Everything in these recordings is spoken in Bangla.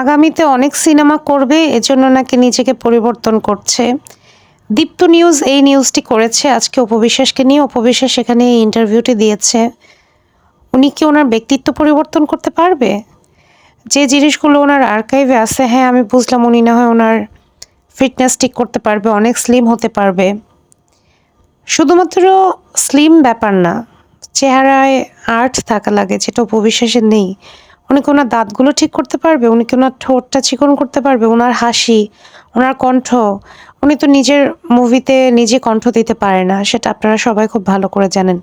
আগামীতে অনেক সিনেমা করবে এজন্য নাকি নিজেকে পরিবর্তন করছে। দীপ্ত নিউজ এই নিউজটি করেছে আজকে অপু বিশ্বাসকে নিয়ে। অপু বিশ্বাস সেখানে এই ইন্টারভিউটি দিয়েছে। উনি কি ওনার ব্যক্তিত্ব পরিবর্তন করতে পারবে? যে জিনিসগুলো ওনার আর্কাইভে আছে, হ্যাঁ আমি বুঝলাম উনি না হয় ওনার ফিটনেস ঠিক করতে পারবে, অনেক স্লিম হতে পারবে। শুধুমাত্র স্লিম ব্যাপার না, চেহারায় আর্ট থাকা লাগে যেটা অপু বিশ্বাসের নেই। উনি কি ওনার দাঁতগুলো ঠিক করতে পারবে? উনি কি ওনার ঠোঁটটা চিকন করতে পারবে? ওনার হাসি, ওনার কণ্ঠ, উনি তো নিজের মুভিতে নিজে কণ্ঠ দিতে পারে না, সেটা আপনারা সবাই খুব ভালো করে জানেন।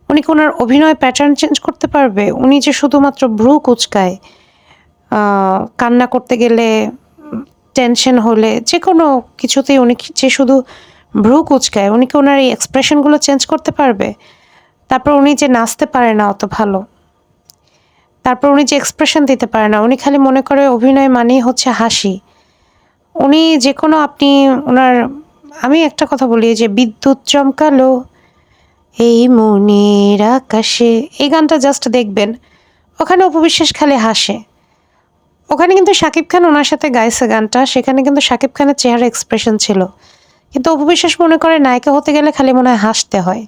উনি কি ওনার অভিনয় প্যাটার্ন চেঞ্জ করতে পারবে? উনি যে শুধুমাত্র ভ্রু কুঁচকায়, কান্না করতে গেলে, টেনশন হলে, যেকোনো কিছুতেই উনি যে শুধু ভ্রু কুঁচকায়, উনি কি ওনার এই এক্সপ্রেশনগুলো চেঞ্জ করতে পারবে? তারপর উনি যে নাচতে পারে না অত ভালো, তারপর উনি যে এক্সপ্রেশন দিতে পারে না, উনি খালি মনে করে অভিনয় মানেই হচ্ছে হাসি। উনি যেকোনো আপনি উনার, আমি একটা কথা বলি, এই যে বিদ্যুৎ চমকালো এই মনের আকাশে, এই গানটা জাস্ট দেখবেন, ওখানে অপু বিশ্বাস খালি হাসে। ওখানে কিন্তু শাকিব খান ওনার সাথে গাইছে গানটা, সেখানে কিন্তু শাকিব খানের চেহারা এক্সপ্রেশন ছিল, কিন্তু অপু বিশ্বাস মনে করে নায়িকা হতে গেলে খালি মনে হয় হাসতে হয়।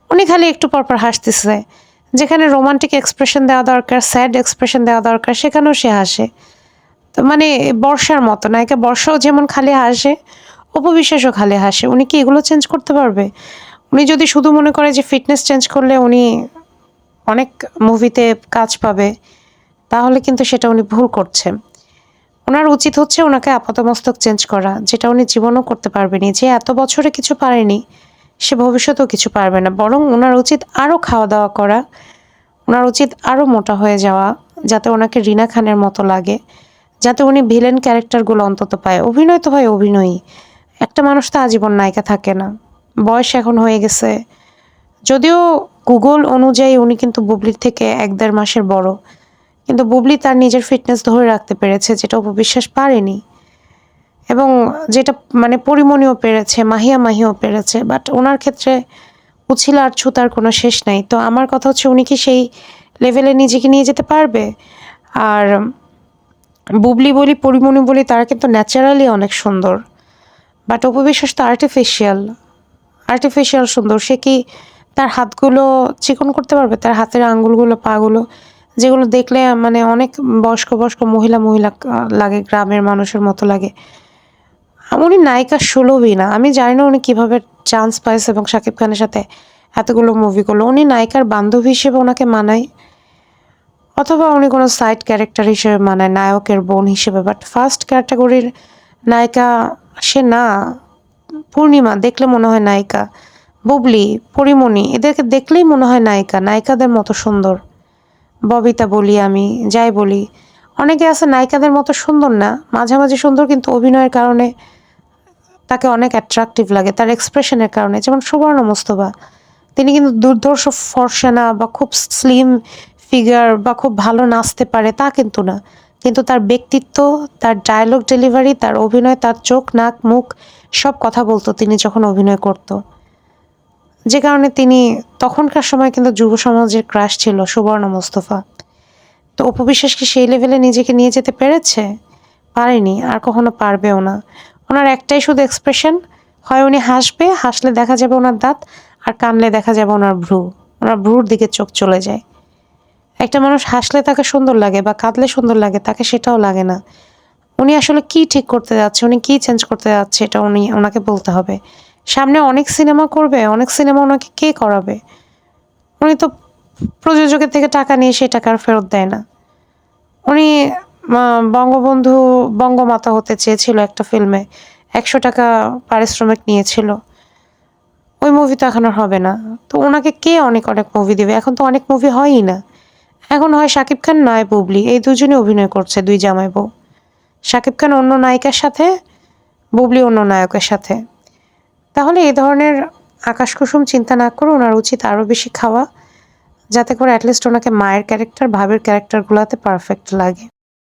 উনি খালি একটু পরপর হাসতেছে, যেখানে রোমান্টিক এক্সপ্রেশন দেওয়া দরকার, স্যাড এক্সপ্রেশন দেওয়া দরকার, সেখানেও সে হাসে। তো মানে বর্ষার মতো, নায়িকা বর্ষাও যেমন খালি হাসে, অপু বিশ্বাসও খালি হাসে। উনি কি এগুলো চেঞ্জ করতে পারবে? উনি যদি শুধু মনে করে যে ফিটনেস চেঞ্জ করলে উনি অনেক মুভিতে কাজ পাবে, তাহলে কিন্তু সেটা উনি ভুল করছে। ওনার উচিত হচ্ছে ওনাকে আপাতমস্তক চেঞ্জ করা, যেটা উনি জীবনও করতে পারবেনি। যে এত বছরে কিছু পারেনি, সে ভবিষ্যতেও কিছু পারবে না। বরং ওনার উচিত আরও খাওয়া দাওয়া করা, ওনার উচিত আরও মোটা হয়ে যাওয়া, যাতে ওনাকে রিনা খানের মতো লাগে, যাতে উনি ভিলেন ক্যারেক্টারগুলো অন্তত পায়। অভিনয় তো হয় অভিনয়ই, একটা মানুষ তো আজীবন নায়িকা থাকে না। বয়স এখন হয়ে গেছে, যদিও গুগল অনুযায়ী উনি কিন্তু বুবলির থেকে ১-১.৫ মাসের বড়, কিন্তু বুবলি তার নিজের ফিটনেস ধরে রাখতে পেরেছে, যেটা অপু বিশ্বাস পারেনি। এবং যেটা মানে পরিমণিও পেরেছে, মাহিয়াও পেরেছে, বাট ওনার ক্ষেত্রে উছিলা আর ছুতার কোনো শেষ নাই। তো আমার কথা হচ্ছে, উনি কি সেই লেভেলে নিজেকে নিয়ে যেতে পারবে? আর বুবলি বলি, পরিমণি বলি, তারা কিন্তু ন্যাচারালি অনেক সুন্দর, বাট অপু বিশ্বাস তো আর্টিফিশিয়াল সুন্দর। সে কি তার হাতগুলো চিকন করতে পারবে? তার হাতের আঙ্গুলগুলো, পাগুলো, যেগুলো দেখলে মানে অনেক বয়স্ক বয়স্ক মহিলা লাগে, গ্রামের মানুষের মতো লাগে। উনি নায়িকা সুলভই না। আমি জানি না উনি কিভাবে চান্স পাইছে এবং শাকিব খানের সাথে এতগুলো মুভি করলো। উনি নায়িকার বান্ধবী হিসেবে ওনাকে মানায়, অথবা উনি কোনো সাইড ক্যারেক্টার হিসেবে মানায়, নায়কের বোন হিসেবে। বাট ফার্স্ট ক্যাটাগরির নায়িকা সে না। পূর্ণিমা দেখলে মনে হয় নায়িকা, বুবলি, পরিমণি, এদেরকে দেখলেই মনে হয় নায়িকা, নায়িকাদের মতো সুন্দর। ববিতা বলি, আমি যাই বলি, অনেকে আছে নায়িকাদের মতো সুন্দর না, মাঝামাঝি সুন্দর, কিন্তু অভিনয়ের কারণে তাকে অনেক অ্যাট্রাকটিভ লাগে, তার এক্সপ্রেশনের কারণে। যেমন সুবর্ণ মুস্তফা, তিনি কিন্তু দুর্ধর্ষ ফর্সা না, বা খুব স্লিম ফিগার, বা খুব ভালো নাচতে পারে তা কিন্তু না, কিন্তু তার ব্যক্তিত্ব, তার ডায়লগ ডেলিভারি, তার অভিনয়, তার চোখ, নাক, মুখ সব কথা বলতো তিনি যখন অভিনয় করত, যে কারণে তিনি তখনকার সময় কিন্তু যুব সমাজের ক্রাশ ছিল সুবর্ণ মুস্তফা। তো অপু বিশ্বাস কি সেই লেভেলে নিজেকে নিয়ে যেতে পেরেছে? পারেনি, আর কখনো পারবেও না। ওনার একটাই শুধু এক্সপ্রেশন, হয় উনি হাসবে, হাসলে দেখা যাবে ওনার দাঁত, আর কানলে দেখা যাবে ওনার ভ্রু, ওনার ভ্রুর দিকে চোখ চলে যায়। একটা মানুষ হাসলে তাকে সুন্দর লাগে, বা কাঁদলে সুন্দর লাগে, তাকে সেটাও লাগে না। উনি আসলে কি ঠিক করতে যাচ্ছে, উনি কি চেঞ্জ করতে যাচ্ছে, এটা ওনাকে বলতে হবে। সামনে অনেক সিনেমা করবে, অনেক সিনেমা ওনাকে কে করাবে? উনি তো প্রযোজকের থেকে টাকা নিয়ে সেই টাকা আর ফেরত দেয় না। উনি বঙ্গবন্ধু বঙ্গমাতা হতে চেয়েছিল একটা ফিল্মে, ১০০ টাকা পারিশ্রমিক নিয়েছিল। ওই মুভি তো এখন আর হবে না। তো ওনাকে কে অনেক অনেক মুভি দিবে? এখন তো অনেক মুভি হয়ই না। এখন হয় শাকিব খান, নয় বুবলি, এই দুজনই অভিনয় করছে, দুই জামাই বউ। শাকিব খান অন্য নায়িকার সাথে, বুবলি অন্য নায়কের সাথে। তাহলে এই ধরনের আকাশকুসুম চিন্তা না করে ওনার উচিত আরও বেশি খাওয়া, যাতে করে অ্যাটলিস্ট ওনাকে মায়ের ক্যারেক্টার, ভাবের ক্যারেক্টারগুলোতে পারফেক্ট লাগে।